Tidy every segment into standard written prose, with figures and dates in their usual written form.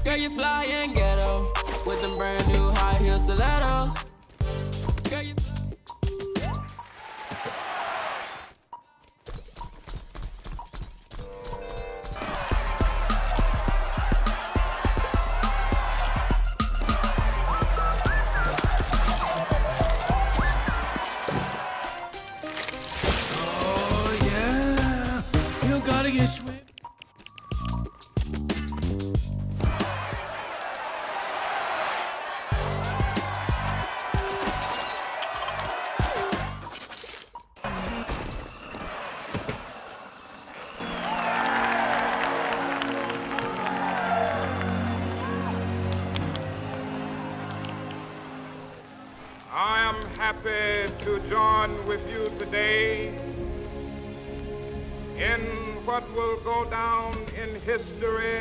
Girl, you fly and ghetto with them brand new high heel stilettos. Girl, you oh yeah, you gotta get swift. I am happy to join with you today in what will go down in history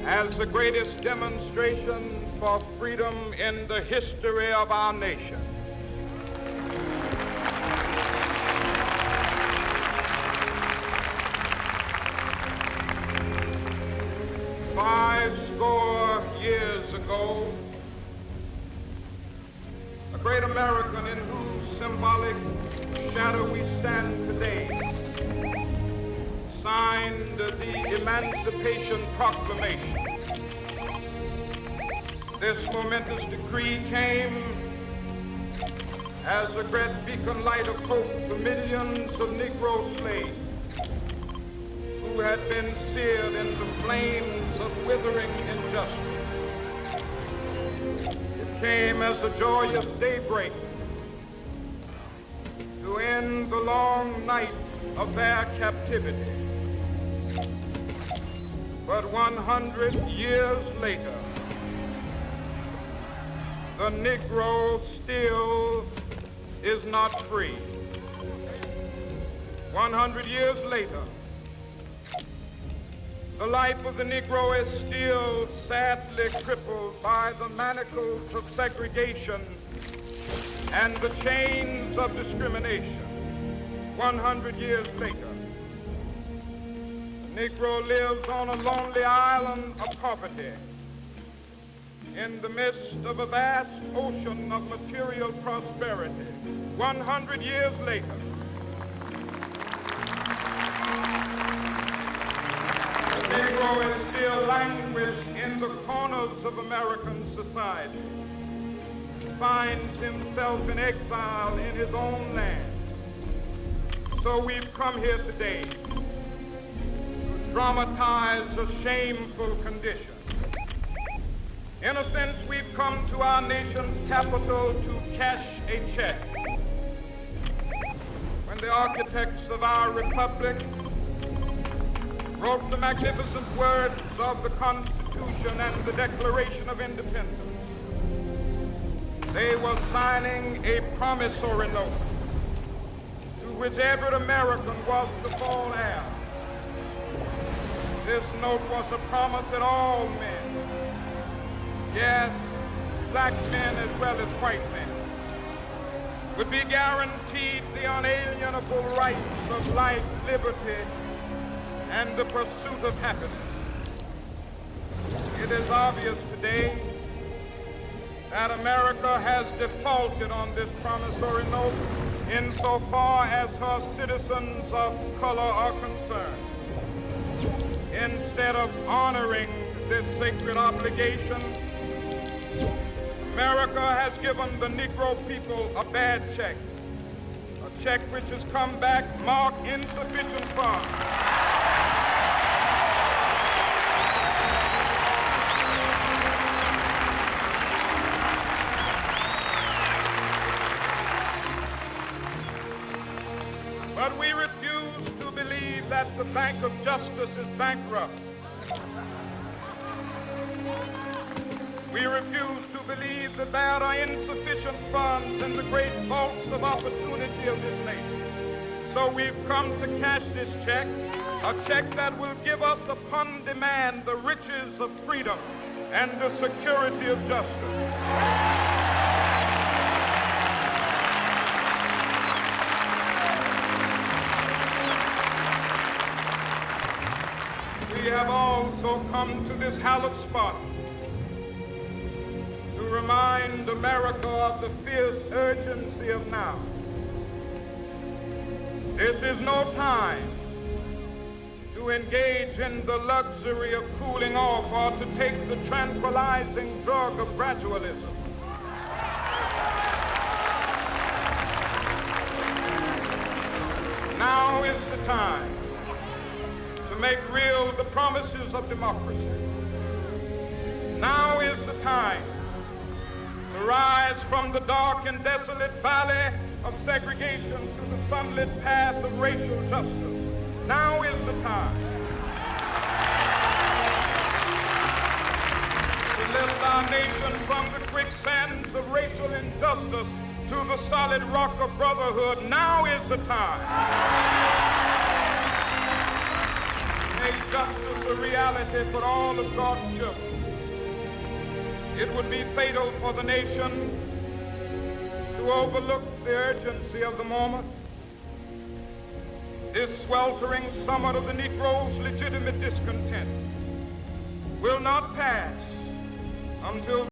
as the greatest demonstration for freedom in the history of our nation. Five score years ago, a great American in whose symbolic shadow we stand today signed the Emancipation Proclamation. This momentous decree came as a great beacon light of hope to millions of Negro slaves who who had been seared in the flames of withering injustice. It came as a joyous daybreak to end the long night of their captivity. But 100 years later, the Negro still is not free. 100 years later, the life of the Negro is still sadly crippled by the manacles of segregation and the chains of discrimination. 100 years later, the Negro lives on a lonely island of poverty in the midst of a vast ocean of material prosperity. 100 years later, the Negro is still languished in the corners of American society, finds himself in exile in his own land. So we've come here today to dramatize a shameful condition. In a sense, we've come to our nation's capital to cash a check. When the architects of our republic wrote the magnificent words of the Constitution and the Declaration of Independence, they were signing a promissory note to which every American was to fall heir. This note was a promise that all men, yes, black men as well as white men, would be guaranteed the unalienable rights of life, liberty, and the pursuit of happiness. It is obvious today that America has defaulted on this promissory note insofar as her citizens of color are concerned. Instead of honoring this sacred obligation, America has given the Negro people a bad check, a check which has come back marked insufficient funds. But we refuse to believe that the Bank of Justice is bankrupt. We refuse to believe that there are insufficient funds in the great vaults of opportunity of this nation. So we've come to cash this check, a check that will give us upon demand the riches of freedom and the security of justice. We have also come to this hallowed spot to remind America of the fierce urgency of now. This is no time to engage in the luxury of cooling off or to take the tranquilizing drug of gradualism. Now is the time to make real the promises of democracy. Now is the time to rise from the dark and desolate valley of segregation to the sunlit path of racial justice. Now is the time to lift our nation from the quicksands of racial injustice to the solid rock of brotherhood. Now is the time to make justice a reality for all of God's children. It would be fatal for the nation to overlook the urgency of the moment. This sweltering summit of the Negro's legitimate discontent will not pass until